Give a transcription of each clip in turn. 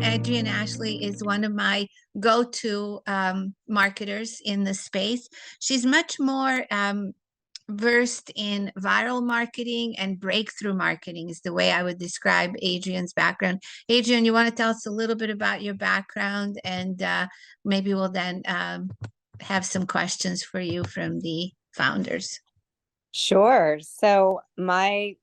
Adrienne Ashley is one of my go-to marketers in the space. She's much more versed in viral marketing and breakthrough marketing is the way I would describe Adrienne's background. Adrienne, you want to tell us a little bit about your background, and maybe we'll then have some questions for you from the founders. Sure. So my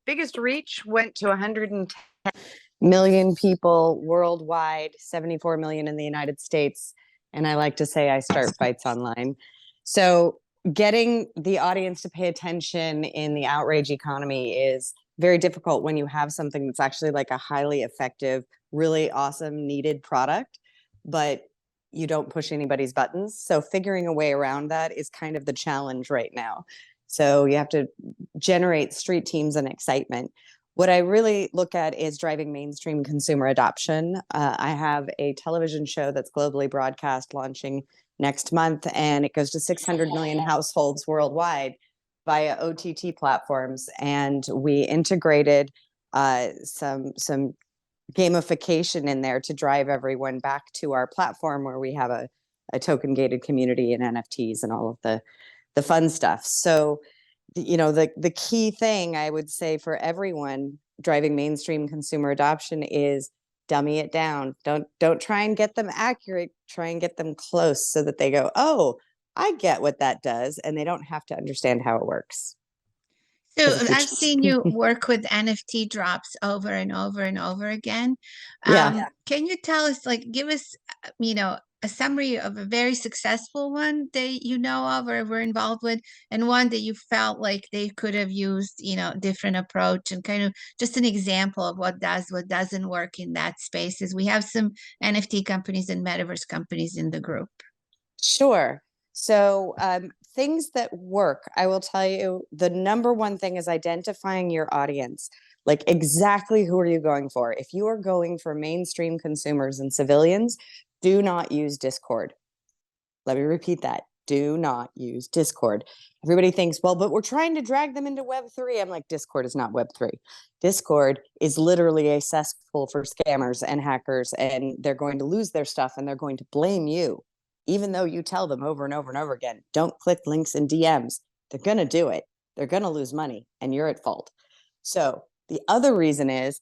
biggest reach went to 110 million people worldwide, 74 million in the United States. And I like to say I start fights online. So getting the audience to pay attention in the outrage economy is very difficult when you have something that's actually like a highly effective, really awesome, needed product, but you don't push anybody's buttons. So figuring a way around that is kind of the challenge right now. So you have to generate street teams and excitement. What I really look at is driving mainstream consumer adoption. I have a television show that's globally broadcast launching next month, and it goes to 600 million households worldwide via OTT platforms. And we integrated some gamification in there to drive everyone back to our platform where we have a token gated community and NFTs and all of the fun stuff. So, the key thing I would say for everyone driving mainstream consumer adoption is dummy it down. Don't try and get them accurate, try and get them close so that they go, oh, I get what that does. And they don't have to understand how it works. So I've seen you work with NFT drops over and over and over again. Yeah. Can you tell us, give us, a summary of a very successful one that you know of or were involved with, and one that you felt like they could have used, different approach, and kind of just an example of what doesn't work in that space, as we have some NFT companies and Metaverse companies in the group. Sure. So things that work, I will tell you, the number one thing is identifying your audience. Like exactly who are you going for? If you are going for mainstream consumers and civilians, do not use Discord. Let me repeat that. Do not use Discord. Everybody thinks, well, but we're trying to drag them into Web3. I'm like, Discord is not Web3. Discord is literally a cesspool for scammers and hackers, and they're going to lose their stuff and they're going to blame you. Even though you tell them over and over and over again, don't click links in DMs, they're going to do it. They're going to lose money and you're at fault. So the other reason is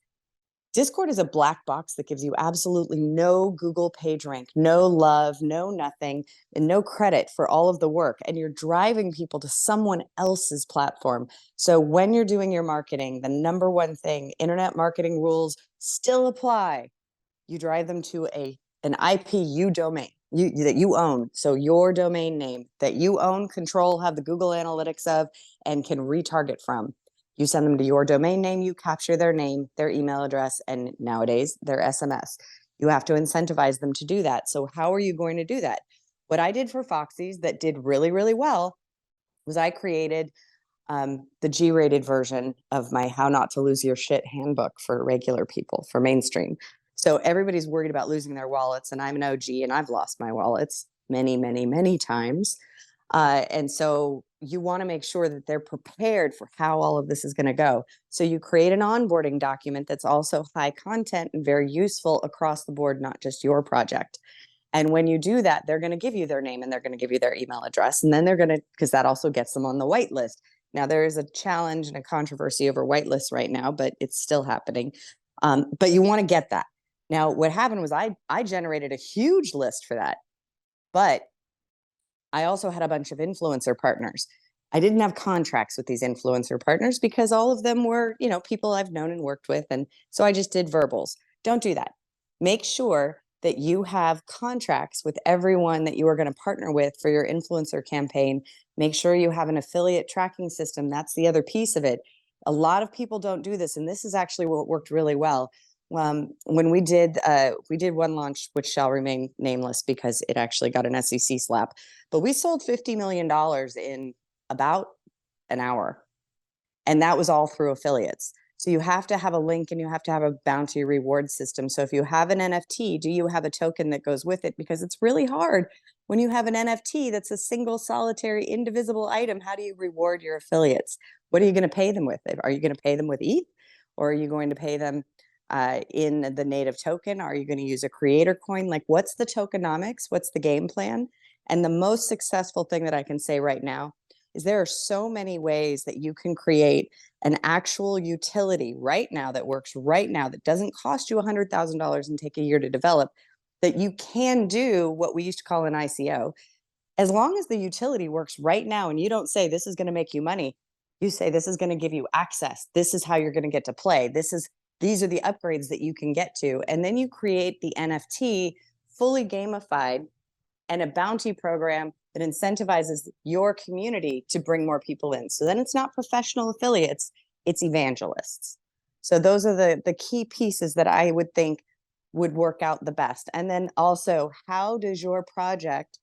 Discord is a black box that gives you absolutely no Google PageRank, no love, no nothing, and no credit for all of the work. And you're driving people to someone else's platform. So when you're doing your marketing, the number one thing, internet marketing rules still apply. You drive them to an IPU domain that you own. So your domain name that you own, control, have the Google Analytics of, and can retarget from. You send them to your domain name, you capture their name, their email address, and nowadays their SMS. You have to incentivize them to do that. So how are you going to do that? What I did for Foxy's that did really, really well was I created the G-rated version of my How Not to Lose Your Shit handbook for regular people, for mainstream. So everybody's worried about losing their wallets, and I'm an OG, and I've lost my wallets many, many, many times. And so you want to make sure that they're prepared for how all of this is going to go. So you create an onboarding document that's also high content and very useful across the board, not just your project. And when you do that, they're going to give you their name and they're going to give you their email address. And then they're going to, because that also gets them on the whitelist. Now, there is a challenge and a controversy over whitelists right now, but it's still happening. But you want to get that. Now, what happened was I generated a huge list for that. But I also had a bunch of influencer partners. I didn't have contracts with these influencer partners because all of them were, people I've known and worked with. And so I just did verbals. Don't do that. Make sure that you have contracts with everyone that you are going to partner with for your influencer campaign. Make sure you have an affiliate tracking system. That's the other piece of it. A lot of people don't do this. And this is actually what worked really well. When we did one launch, which shall remain nameless because it actually got an SEC slap, but we sold $50 million in about an hour. And that was all through affiliates. So you have to have a link and you have to have a bounty reward system. So if you have an NFT, do you have a token that goes with it? Because it's really hard when you have an NFT that's a single solitary indivisible item. How do you reward your affiliates? What are you going to pay them with? Are you going to pay them with ETH, or are you going to pay them in the native token? Are you going to use a creator coin? Like, what's the tokenomics? What's the game plan? And the most successful thing that I can say right now is there are so many ways that you can create an actual utility right now that works right now, that doesn't cost you $100,000 and take a year to develop, that you can do what we used to call an ICO. As long as the utility works right now and you don't say this is going to make you money, you say this is going to give you access. This is how you're going to get to play. These are the upgrades that you can get to. And then you create the NFT fully gamified and a bounty program that incentivizes your community to bring more people in. So then it's not professional affiliates, it's evangelists. So those are the key pieces that I would think would work out the best. And then also, how does your project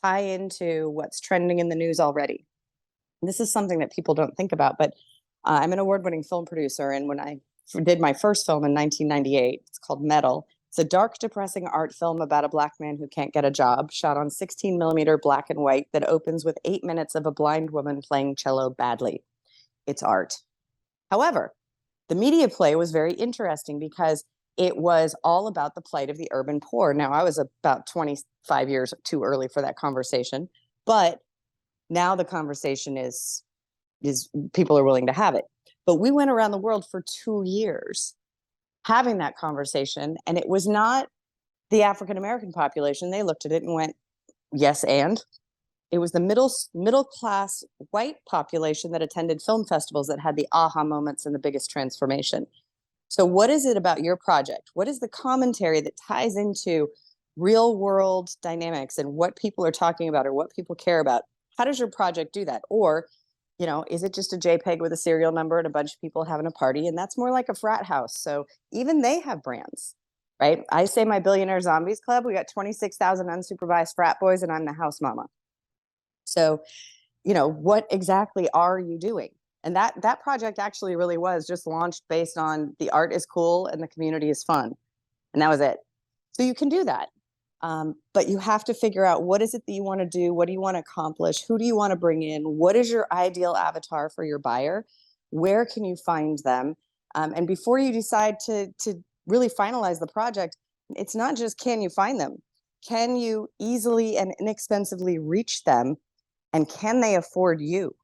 tie into what's trending in the news already? This is something that people don't think about, but I'm an award-winning film producer. And when I did my first film in 1998, it's called Metal. It's a dark, depressing art film about a Black man who can't get a job, shot on 16 millimeter black and white, that opens with 8 minutes of a blind woman playing cello badly. It's art. However, the media play was very interesting because it was all about the plight of the urban poor. Now, I was about 25 years too early for that conversation, but now the conversation is people are willing to have it. But we went around the world for 2 years having that conversation, and it was not the African American population. They looked at it and went, yes, and it was the middle class white population that attended film festivals that had the aha moments and the biggest transformation. So what is it about your project? What is the commentary that ties into real world dynamics and what people are talking about or what people care about? How does your project do that? Or, is it just a JPEG with a serial number and a bunch of people having a party? And that's more like a frat house. So even they have brands, right? I say my Billionaire Zombies Club, we got 26,000 unsupervised frat boys and I'm the house mama. So, what exactly are you doing? And that project actually really was just launched based on the art is cool and the community is fun. And that was it. So you can do that. But you have to figure out, what is it that you want to do? What do you want to accomplish? Who do you want to bring in? What is your ideal avatar for your buyer? Where can you find them? And before you decide to really finalize the project, it's not just can you find them? Can you easily and inexpensively reach them? And can they afford you?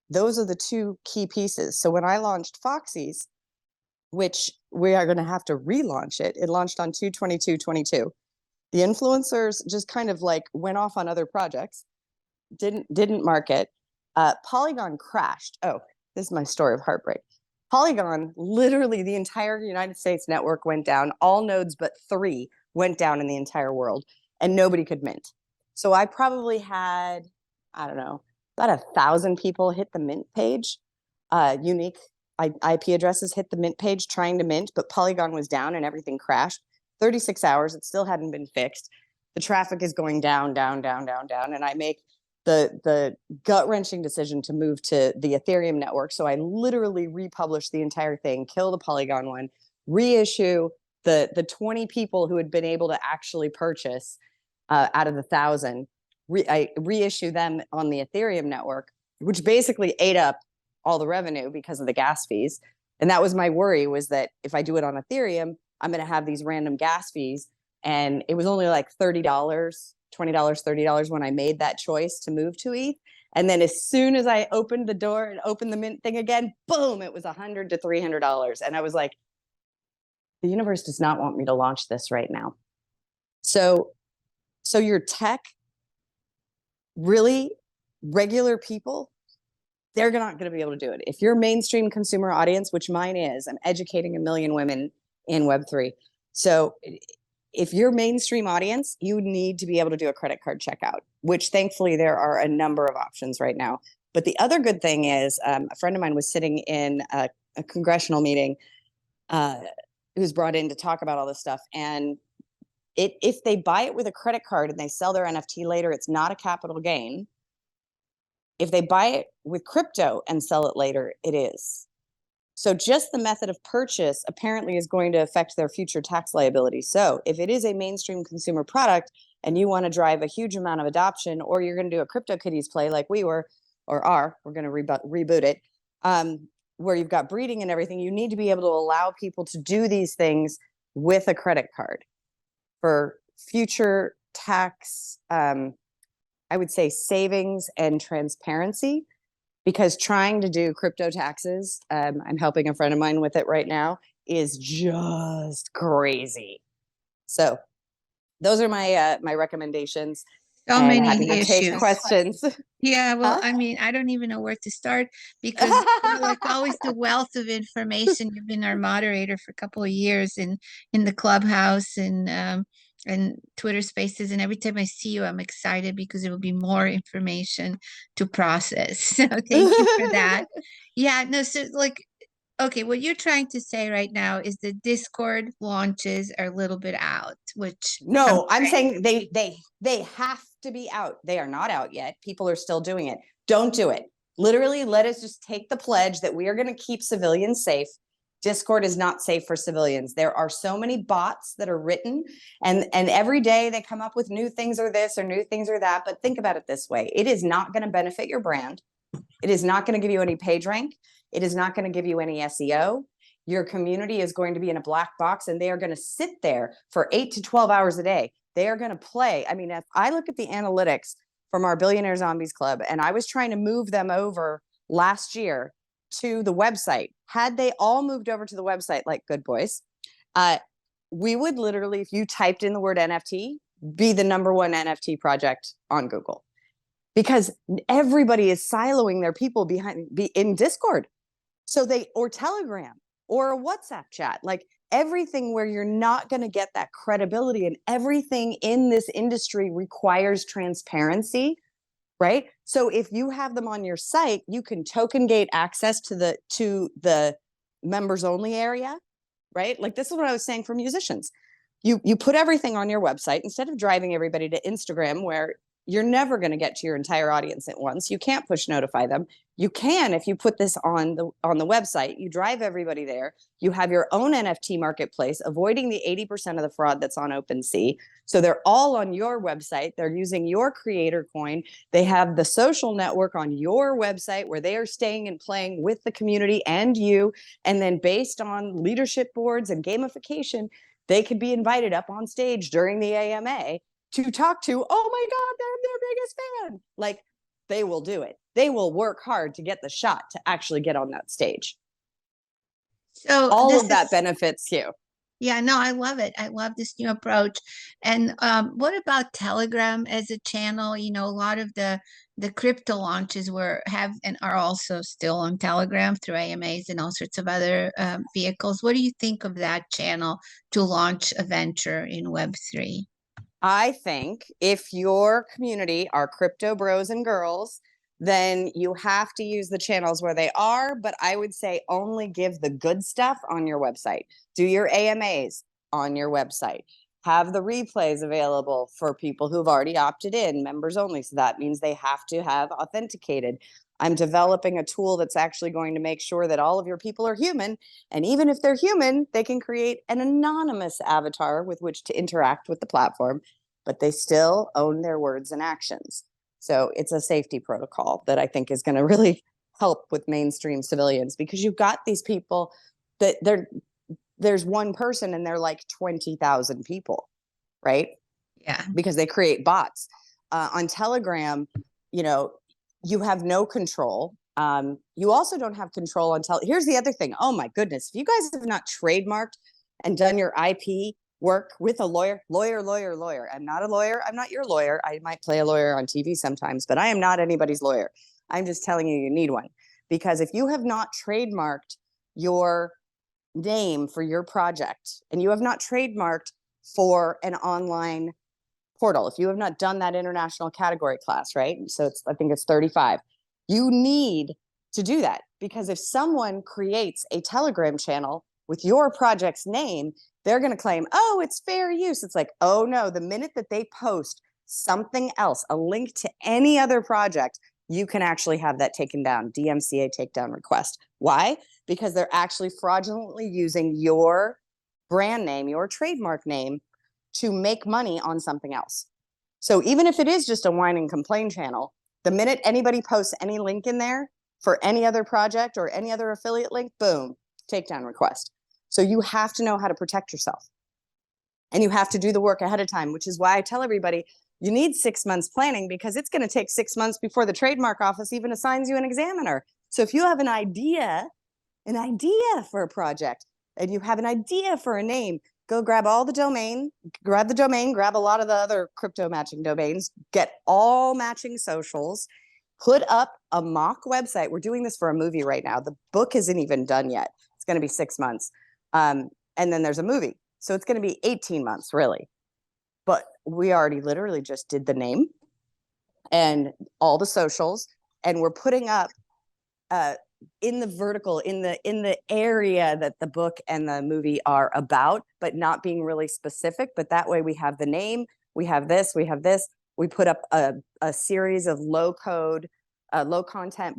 Those are the two key pieces. So when I launched Foxy's, which we are going to have to relaunch it launched on 2/22/22. The influencers just kind of like went off on other projects, didn't market. Polygon crashed. Oh, this is my story of heartbreak. Polygon, literally the entire United States network went down. All nodes but 3 went down in the entire world, and nobody could mint. So I probably had, I don't know, about 1,000 people hit the mint page. Unique IP addresses hit the mint page trying to mint, but Polygon was down and everything crashed. 36 hours, it still hadn't been fixed. The traffic is going down, down, down, down, down. And I make the gut-wrenching decision to move to the Ethereum network. So I literally republish the entire thing, kill the Polygon one, reissue the 20 people who had been able to actually purchase out of the 1,000. I reissue them on the Ethereum network, which basically ate up all the revenue because of the gas fees. And that was my worry, was that if I do it on Ethereum, I'm going to have these random gas fees. And it was only like $30, $20, $30 when I made that choice to move to ETH. And then as soon as I opened the door and opened the mint thing again, boom, it was $100 to $300. And I was like, the universe does not want me to launch this right now. So your tech, really regular people, they're not going to be able to do it. If your mainstream consumer audience, which mine is, I'm educating 1 million women in Web3. So if you're mainstream audience, you need to be able to do a credit card checkout, which thankfully there are a number of options right now. But the other good thing is, a friend of mine was sitting in a congressional meeting, who was brought in to talk about all this stuff. And if they buy it with a credit card and they sell their NFT later, it's not a capital gain. If they buy it with crypto and sell it later, it is. So just the method of purchase apparently is going to affect their future tax liability. So if it is a mainstream consumer product and you want to drive a huge amount of adoption, or you're going to do a CryptoKitties play like we were or are, we're going to reboot it. where you've got breeding and everything, you need to be able to allow people to do these things with a credit card for future tax, I would say savings and transparency, because trying to do crypto taxes, I'm helping a friend of mine with it right now, is just crazy. So those are my my recommendations. So And many happy to take issues. questions. Yeah, well, Huh? I mean, I don't even know where to start because like always the wealth of information. You've been our moderator for a couple of years in the clubhouse and Twitter Spaces, and every time I see you, I'm excited because it will be more information to process. So thank you for that. Yeah, no, so like, okay, what you're trying to say right now is the Discord launches are a little bit out, which No, I'm saying they have to be out. They are not out yet. People are still doing it. Don't do it. Literally, let us just take the pledge that we are going to keep civilians safe. Discord is not safe for civilians. There are so many bots that are written, and every day they come up with new things or this or new things or that. But think about it this way: it is not going to benefit your brand. It is not going to give you any page rank. It is not going to give you any SEO. Your community is going to be in a black box, and they are going to sit there for 8 to 12 hours a day. They are going to play. I mean, if I look at the analytics from our Billionaire Zombies Club, and I was trying to move them over last year to the website, had they all moved over to the website like good boys, we would literally, if you typed in the word NFT, be the #1 NFT project on Google, because everybody is siloing their people in Discord. So or Telegram or a WhatsApp chat, like everything where you're not going to get that credibility, and everything in this industry requires transparency, right? So if you have them on your site, you can token gate access to the members only area, right? Like this is what I was saying for musicians. You put everything on your website instead of driving everybody to Instagram, where you're never going to get to your entire audience at once. You can't push notify them. You can if you put this on the website. You drive everybody there. You have your own NFT marketplace, avoiding the 80% of the fraud that's on OpenSea. So they're all on your website. They're using your creator coin. They have the social network on your website where they are staying and playing with the community and you. And then based on leadership boards and gamification, they could be invited up on stage during the AMA to talk to, oh my God, they're their biggest fan. Like, they will do it. They will work hard to get the shot to actually get on that stage. so All this of that is benefits you. Yeah, no, I love it. I love this new approach. And what about Telegram as a channel? You know, a lot of the crypto launches have and are also still on Telegram through AMAs and all sorts of other vehicles. What do you think of that channel to launch a venture in Web3? I think if your community are crypto bros and girls, then you have to use the channels where they are. But I would say only give the good stuff on your website. Do your AMAs on your website. Have the replays available for people who've already opted in, members only. So that means they have to have authenticated. I'm developing a tool that's actually going to make sure that all of your people are human. And even if they're human, they can create an anonymous avatar with which to interact with the platform, but they still own their words and actions. So it's a safety protocol that I think is going to really help with mainstream civilians, because you've got these people that there's one person and they're like 20,000 people, right? Yeah. Because they create bots. On Telegram, you know, you have no control. You also don't have control on Here's the other thing. Oh my goodness. If you guys have not trademarked and done your IP work with a lawyer. I'm not a lawyer. I'm not your lawyer. I might play a lawyer on TV sometimes, but I am not anybody's lawyer. I'm just telling you, you need one. Because if you have not trademarked your name for your project, and you have not trademarked for an online portal, if you have not done that international category class, right? So I think it's 35. You need to do that, because if someone creates a Telegram channel with your project's name, they're going to claim, oh, it's fair use. It's like, oh no, the minute that they post something else, a link to any other project, you can actually have that taken down, DMCA takedown request. Why? Because they're actually fraudulently using your brand name, your trademark name, to make money on something else. So even if it is just a whine and complain channel, the minute anybody posts any link in there, for any other project or any other affiliate link, boom, takedown request. So you have to know how to protect yourself. And you have to do the work ahead of time, which is why I tell everybody you need 6 months planning, because it's going to take 6 months before the trademark office even assigns you an examiner. So if you have an idea for a project, and you have an idea for a name, go grab all the domain, grab a lot of the other crypto matching domains, get all matching socials, put up a mock website. We're doing this for a movie right now. The book isn't even done yet. It's going to be 6 months. And then there's a movie. So it's going to be 18 months, really. But we already literally just did the name and all the socials, and we're putting up in the vertical, in the area that the book and the movie are about, but not being really specific. But that way we have the name, we have this. We put up a series of low content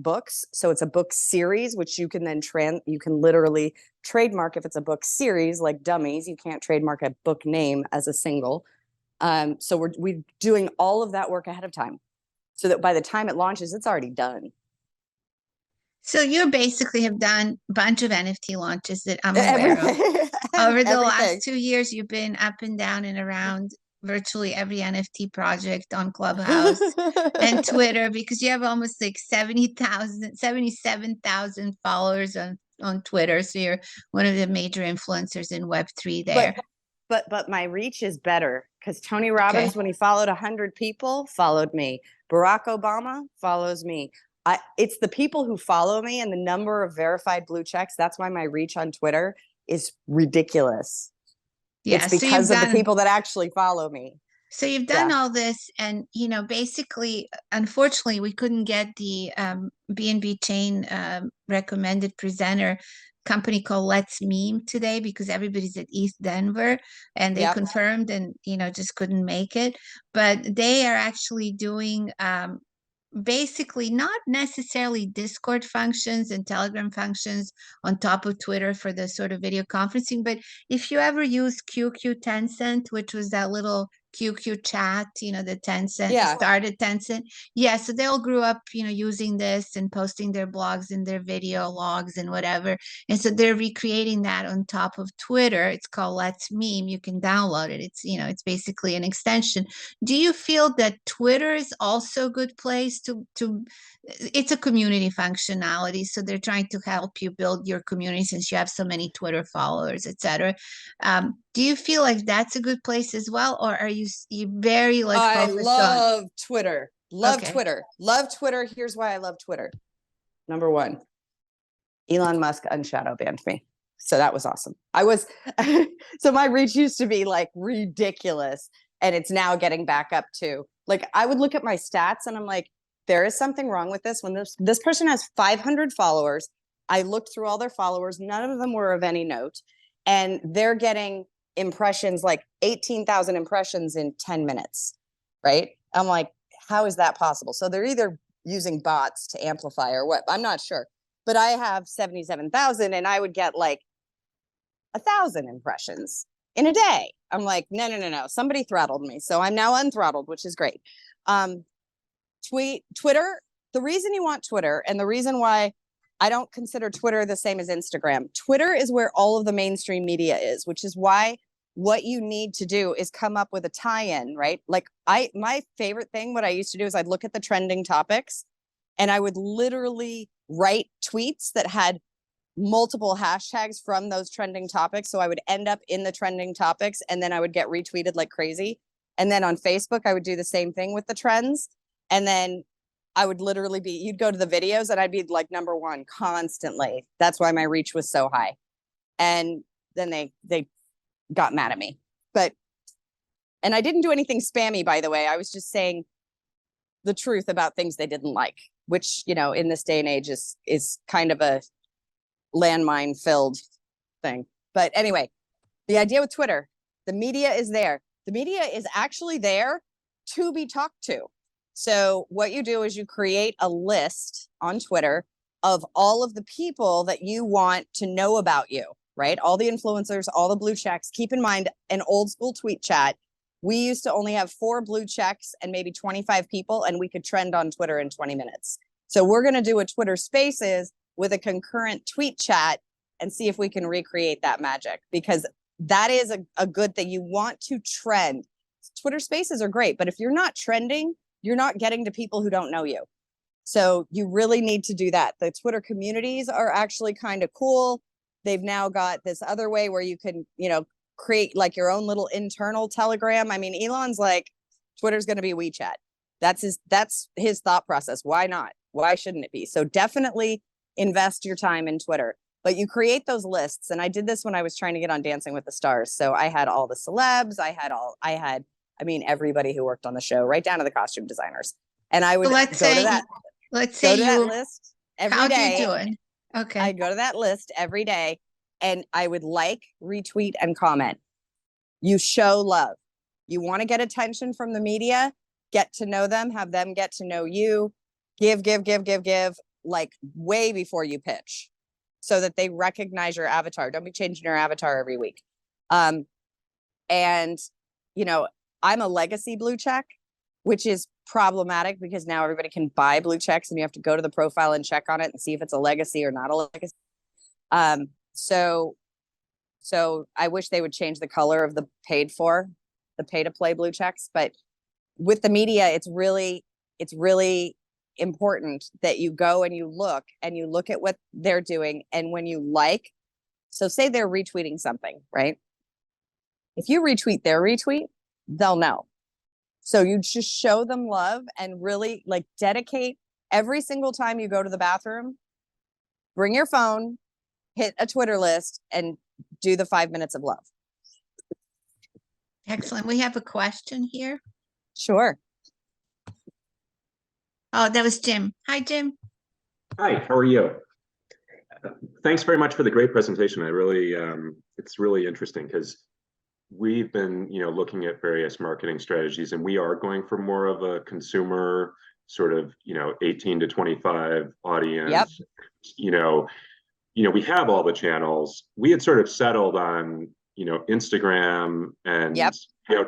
books. So it's a book series, which you can then you can literally trademark if it's a book series, like Dummies. You can't trademark a book name as a single. So we're doing all of that work ahead of time, so that by the time it launches, it's already done. So you basically have done a bunch of NFT launches that I'm aware of. Over the last 2 years, you've been up and down and around virtually every NFT project on Clubhouse and Twitter, because you have almost like 77,000 followers on Twitter. So you're one of the major influencers in Web3 there. But my reach is better, because Tony Robbins, when he followed 100 people, followed me. Barack Obama follows me. It's the people who follow me and the number of verified blue checks. That's why my reach on Twitter is ridiculous. Yeah, it's because of the people that actually follow me. So you've done all this, and basically, unfortunately, we couldn't get the BNB chain recommended presenter company called Let's Meme today, because everybody's at East Denver, and they confirmed and just couldn't make it. But they are actually doing basically not necessarily Discord functions and Telegram functions on top of Twitter for the sort of video conferencing. But if you ever use QQ Tencent, which was that little QQ chat, the Tencent started Tencent. Yeah, so they all grew up, using this and posting their blogs and their video logs and whatever. And so they're recreating that on top of Twitter. It's called Let's Meme. You can download it. It's, it's basically an extension. Do you feel that Twitter is also a good place to it's a community functionality, so they're trying to help you build your community since you have so many Twitter followers, etc. Do you feel like that's a good place as well, or are you very focused on? I love Twitter. Love Twitter. Here's why I love Twitter. Number one, Elon Musk unshadow banned me. So that was awesome. So my reach used to be like ridiculous, and it's now getting back up to, like, I would look at my stats and I'm like, there is something wrong with this. When this person has 500 followers, I looked through all their followers. None of them were of any note. And they're getting impressions, like 18,000 impressions in 10 minutes, right? I'm like, how is that possible? So they're either using bots to amplify or what, I'm not sure. But I have 77,000 and I would get like 1,000 impressions in a day. I'm like, no. Somebody throttled me. So I'm now unthrottled, which is great. Twitter, the reason you want Twitter, and the reason why I don't consider Twitter the same as Instagram. Twitter is where all of the mainstream media is, which is why what you need to do is come up with a tie-in, right? Like my favorite thing, what I used to do is I'd look at the trending topics and I would literally write tweets that had multiple hashtags from those trending topics. So I would end up in the trending topics and then I would get retweeted like crazy. And then on Facebook, I would do the same thing with the trends. And then I would literally you'd go to the videos and I'd be like number one constantly. That's why my reach was so high. And then they got mad at me. And I didn't do anything spammy, by the way. I was just saying the truth about things they didn't like, which, in this day and age is kind of a landmine filled thing. But anyway, the idea with Twitter, the media is there. The media is actually there to be talked to. So what you do is you create a list on Twitter of all of the people that you want to know about you, right? All the influencers, all the blue checks. Keep in mind, an old school tweet chat, we used to only have 4 blue checks and maybe 25 people, and we could trend on Twitter in 20 minutes. So we're going to do a Twitter Spaces with a concurrent tweet chat and see if we can recreate that magic, because that is a good thing. You want to trend. Twitter Spaces are great, but if you're not trending, you're not getting to people who don't know you. So you really need to do that. The Twitter communities are actually kind of cool. They've now got this other way where you can, create like your own little internal Telegram. I mean, Elon's like, Twitter's going to be WeChat. That's his thought process. Why not? Why shouldn't it be? So definitely invest your time in Twitter, but you create those lists. And I did this when I was trying to get on Dancing with the Stars. So I had all the celebs. I mean, everybody who worked on the show, right down to the costume designers. And I would go to that list every day. How'd you do it? Okay. I go to that list every day and I would like, retweet, and comment. You show love. You want to get attention from the media, get to know them, have them get to know you, give, like way before you pitch so that they recognize your avatar. Don't be changing your avatar every week. And, I'm a legacy blue check, which is problematic because now everybody can buy blue checks and you have to go to the profile and check on it and see if it's a legacy or not a legacy. So I wish they would change the color of the pay to play blue checks. But with the media, it's really important that you go and you look at what they're doing. And when you so say they're retweeting something, right? If you retweet their retweet, they'll know. So you just show them love and really like dedicate every single time you go to the bathroom, bring your phone, hit a Twitter list and do the 5 minutes of love. Excellent. We have a question here. Sure. Oh, that was Jim. Hi, Jim. Hi, how are you? Thanks very much for the great presentation. It's really interesting because we've been, looking at various marketing strategies, and we are going for more of a consumer sort of, 18 to 25 audience. Yep. We have all the channels. We had sort of settled on, Instagram and, yep.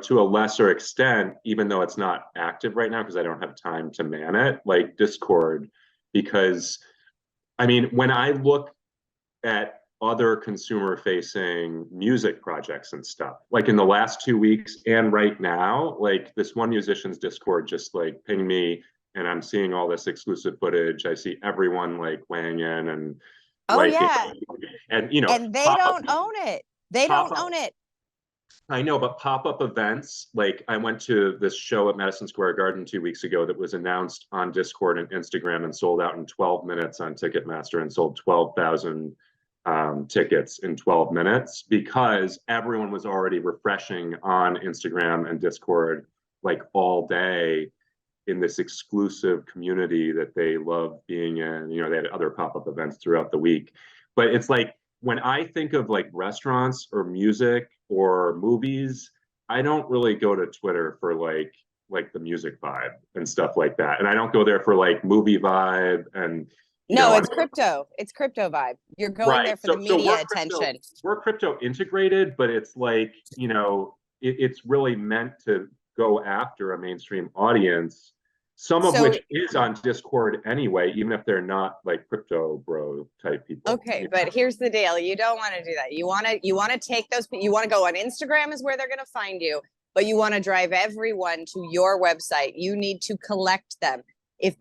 To a lesser extent, even though it's not active right now because I don't have time to man it, like Discord, because when I look at other consumer facing music projects and stuff, like in the last 2 weeks and right now, like this one musician's Discord just like pinged me and I'm seeing all this exclusive footage. I see everyone like weighing in and and they don't own it. They don't own it. I know, but pop-up events, like I went to this show at Madison Square Garden 2 weeks ago that was announced on Discord and Instagram and sold out in 12 minutes on Ticketmaster and sold 12,000 tickets in 12 minutes because everyone was already refreshing on Instagram and Discord like all day in this exclusive community that they love being in. They had other pop-up events throughout the week. But it's like, when I think of like restaurants or music or movies, I don't really go to Twitter for like the music vibe and stuff like that. And I don't go there for like movie vibe and it's crypto. It's crypto vibe. You're going there for the media attention. We're crypto integrated, but it's like, it's really meant to go after a mainstream audience, some of which is on Discord anyway, even if they're not like crypto bro type people. Okay, but here's the deal. You don't want to do that. You want to take those, you want to go on Instagram is where they're going to find you, but you want to drive everyone to your website. You need to collect them. If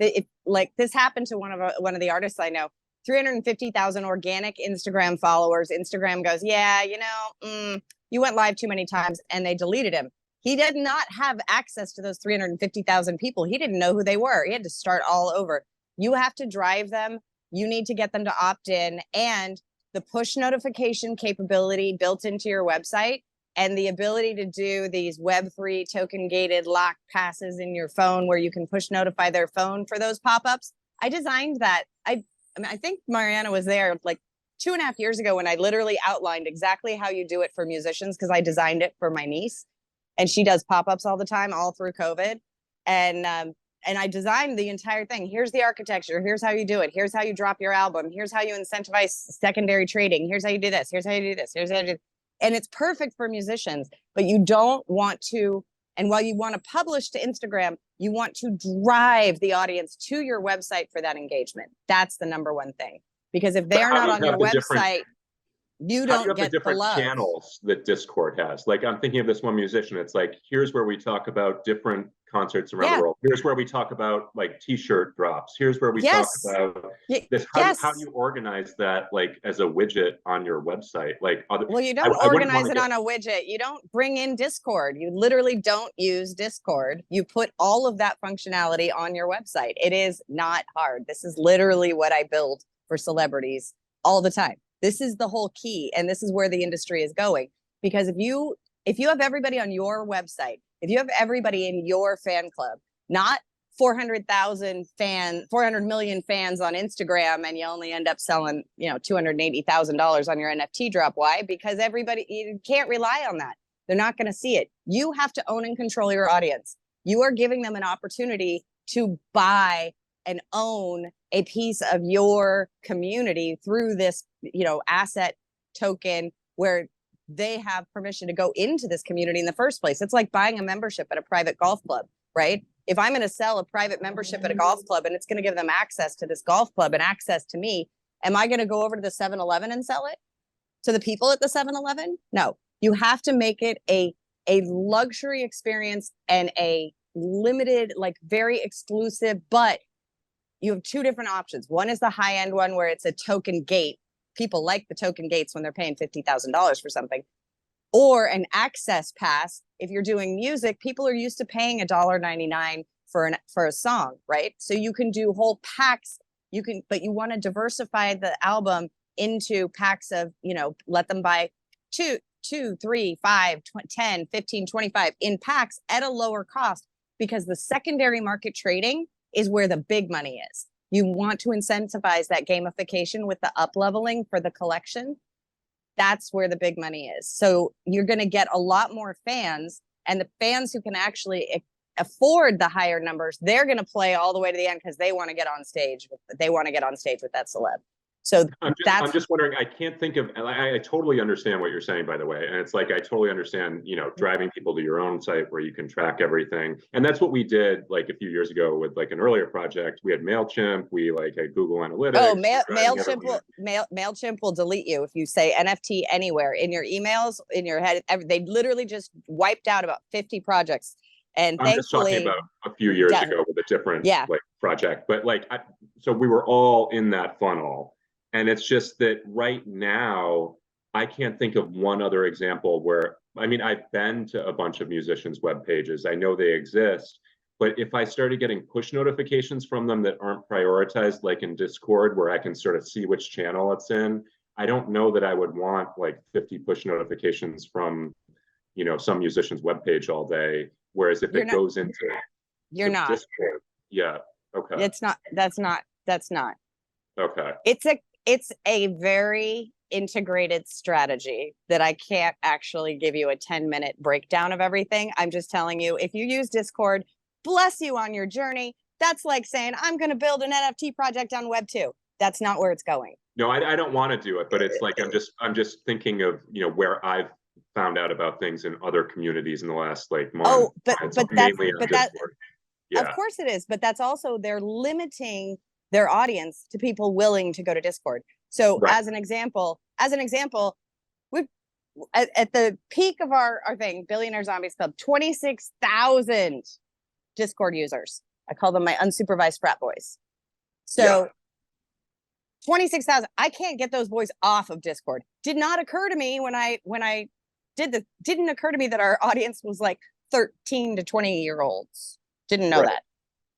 like this happened to one of the artists I know, 350,000 organic Instagram followers. Instagram goes, you went live too many times, and they deleted him. He did not have access to those 350,000 people. He didn't know who they were. He had to start all over. You have to drive them. You need to get them to opt in, and the push notification capability built into your website and the ability to do these Web3 token gated lock passes in your phone where you can push notify their phone for those pop-ups. I designed that. I think Mariana was there like 2.5 years ago when I literally outlined exactly how you do it for musicians, because I designed it for my niece and she does pop-ups all the time, all through COVID. And I designed the entire thing. Here's the architecture. Here's how you do it. Here's how you drop your album. Here's how you incentivize secondary trading. Here's how you do this. Here's how you do this. Here's how you do. And it's perfect for musicians, but you don't want to And while you want to publish to Instagram, you want to drive the audience to your website for that engagement. That's the number one thing. Because if they're not on your website, you don't get the different channels that Discord has. Like, I'm thinking of this one musician. It's like, here's where we talk about different concerts around the world. Here's where we talk about like t-shirt drops. Here's where we talk about this. How do you organize that like as a widget on your website? Like, well, you don't organize it on a widget. You don't bring in Discord. You literally don't use Discord. You put all of that functionality on your website. It is not hard. This is literally what I build for celebrities all the time. This is the whole key, and this is where the industry is going. Because if you have everybody on your website, if you have everybody in your fan club, not 400 million fans on Instagram, and you only end up selling, $280,000 on your NFT drop. Why? Because you can't rely on that. They're not going to see it. You have to own and control your audience. You are giving them an opportunity to buy and own a piece of your community through this, asset token where they have permission to go into this community in the first place. It's like buying a membership at a private golf club, right? If I'm going to sell a private membership at a golf club and it's going to give them access to this golf club and access to me, am I going to go over to the 7-Eleven and sell it to the people at the 7-Eleven? No, you have to make it a luxury experience and a limited, like very exclusive, but you have two different options. One is the high end one where it's a token gate. People like the token gates when they're paying $50,000 for something, or an access pass. If you're doing music, people are used to paying $1.99 for a song, right? So you can do whole packs. But you want to diversify the album into packs of, let them buy 2, 3, 5, 10, 15, 25 in packs at a lower cost, because the secondary market trading is where the big money is. You want to incentivize that gamification with the up leveling for the collection. That's where the big money is. So you're going to get a lot more fans, and the fans who can actually afford the higher numbers, they're going to play all the way to the end because they want to get on stage. They want to get on stage with that celeb. So I'm just wondering, I can't think of, and I totally understand what you're saying, by the way. And it's like, I totally understand, driving people to your own site where you can track everything. And that's what we did like a few years ago with like an earlier project. We had MailChimp, we like had Google Analytics. Oh, MailChimp will delete you if you say NFT anywhere in your emails, in your head. They literally just wiped out about 50 projects. And I'm just talking about a few years ago with a different like project. But like, so we were all in that funnel. And it's just that right now, I can't think of one other example where, I've been to a bunch of musicians' web pages. I know they exist. But if I started getting push notifications from them that aren't prioritized, like in Discord, where I can sort of see which channel it's in, I don't know that I would want like 50 push notifications from, some musician's web page all day. Whereas if it goes into Discord, okay. That's not. Okay. It's a very integrated strategy that I can't actually give you a 10-minute breakdown of everything. I'm just telling you, if you use Discord, bless you on your journey. That's like saying, I'm going to build an NFT project on Web 2. That's not where it's going. No, I don't want to do it, but it's like, I'm just thinking of, where I've found out about things in other communities in the last like month. Oh, but that, of course it is. But that's also, they're limiting their audience to people willing to go to Discord. So as an example, we at the peak of our thing, Billionaire Zombies Club, 26,000 Discord users. I call them my unsupervised frat boys. So 26,000. I can't get those boys off of Discord. Did not occur to me when I didn't occur to me that our audience was like 13 to 20-year-olds. Didn't know that.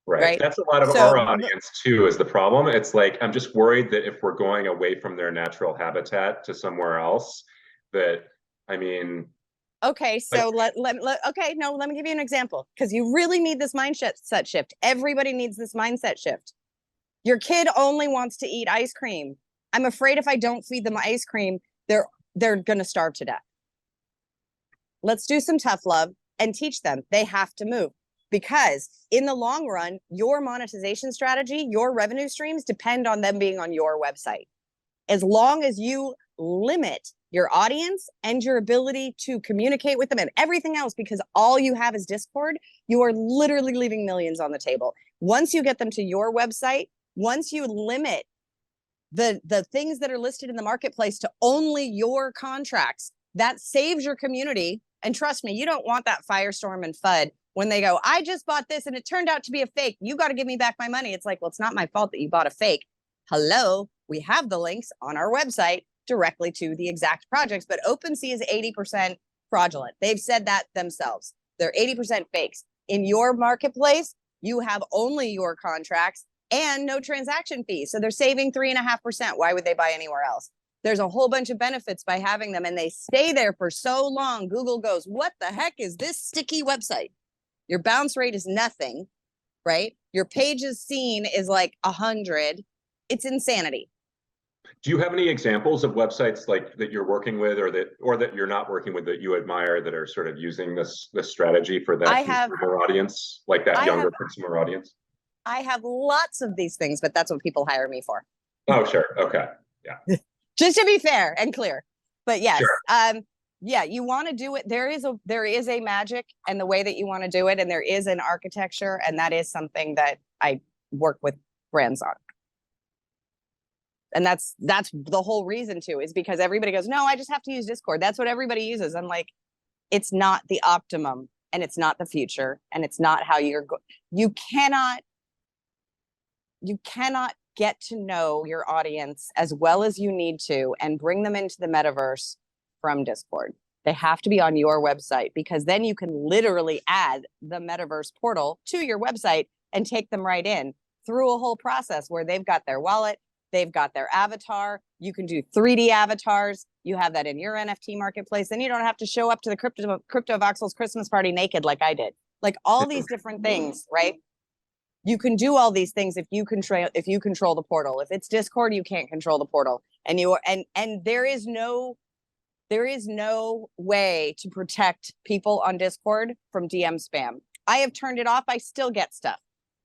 Right. That's a lot of our audience too, is the problem. It's like, I'm just worried that if we're going away from their natural habitat to somewhere else, okay, so let me give you an example, because you really need this mindset shift. Everybody needs this mindset shift. Your kid only wants to eat ice cream. I'm afraid if I don't feed them ice cream, they're going to starve to death. Let's do some tough love and teach them they have to move. Because in the long run, your monetization strategy, your revenue streams depend on them being on your website. As long as you limit your audience and your ability to communicate with them and everything else, because all you have is Discord, you are literally leaving millions on the table. Once you get them to your website, once you limit the things that are listed in the marketplace to only your contracts, that saves your community. And trust me, you don't want that firestorm and FUD when they go, I just bought this and it turned out to be a fake. You got to give me back my money. It's like, well, it's not my fault that you bought a fake. Hello, we have the links on our website directly to the exact projects, but OpenSea is 80% fraudulent. They've said that themselves. They're 80% fakes. In your marketplace, you have only your contracts and no transaction fees. So they're saving 3.5%. Why would they buy anywhere else? There's a whole bunch of benefits by having them, and they stay there for so long. Google goes, what the heck is this sticky website? Your bounce rate is nothing, right? Your pages seen is like 100. It's insanity. Do you have any examples of websites like that you're working with, or that you're not working with, that you admire, that are sort of using this strategy for that consumer audience, like that younger consumer audience? I have lots of these things, but that's what people hire me for. Oh, sure. Okay. Yeah. Just to be fair and clear. But yes, sure. Yeah, you want to do it. There is a magic and the way that you want to do it, and there is an architecture, and that is something that I work with brands on. And that's the whole reason too, is because everybody goes, no, I just have to use Discord. That's what everybody uses. I'm like, it's not the optimum, and it's not the future, and it's not how you cannot get to know your audience as well as you need to and bring them into the metaverse from Discord. They have to be on your website, because then you can literally add the metaverse portal to your website and take them right in through a whole process where they've got their wallet, they've got their avatar. You can do 3D avatars. You have that in your NFT marketplace. Then you don't have to show up to the Crypto Voxels Christmas party naked like I did. Like all these different things, right? You can do all these things if you control the portal. If it's Discord, you can't control the portal. And there is no way to protect people on Discord from DM spam. I have turned it off. I still get stuff.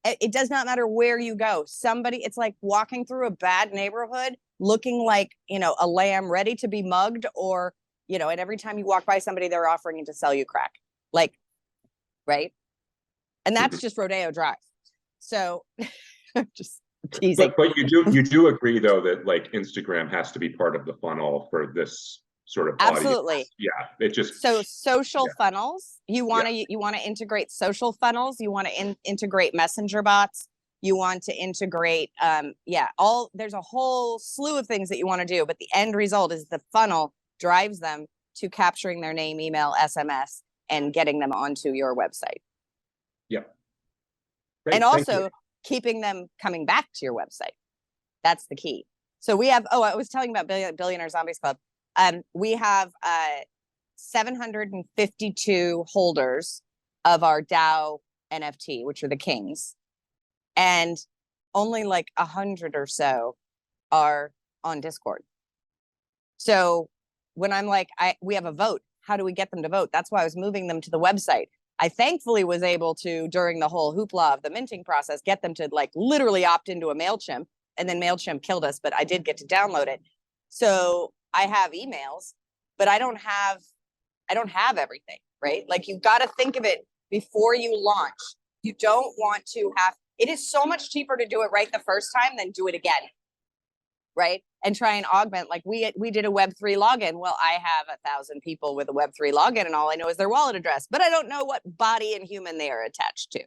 It does not matter where you go. It's like walking through a bad neighborhood looking like, a lamb ready to be mugged, or, and every time you walk by somebody, they're offering to sell you crack. Like, right? And that's just Rodeo Drive. So just teasing. But you do agree though that like Instagram has to be part of the funnel for this sort of absolutely audience. Yeah, it just social funnels. You want to integrate social funnels. You want to integrate messenger bots. You want to integrate there's a whole slew of things that you want to do, but the end result is the funnel drives them to capturing their name, email, SMS, and getting them onto your website. Yeah. Great, and also keeping them coming back to your website. That's the key. So we have, I was telling about Billionaire Zombies Club. We have 752 holders of our DAO NFT, which are the kings. And only like 100 or so are on Discord. So when I'm like, we have a vote, how do we get them to vote? That's why I was moving them to the website. I thankfully was able to, during the whole hoopla of the minting process, get them to like literally opt into a MailChimp, and then MailChimp killed us, but I did get to download it. So I have emails, but I don't have everything, right? Like you've got to think of it before you launch. You don't want to it is so much cheaper to do it right the first time than do it again, right? And try and augment, like we did a Web3 login. Well, I have 1,000 people with a Web3 login, and all I know is their wallet address, but I don't know what body and human they are attached to.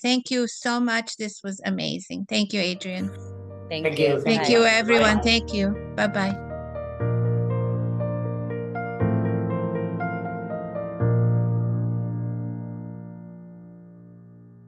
Thank you so much. This was amazing. Thank you, Adrian. Thank you. Thank you, everyone. Thank you. Bye-bye.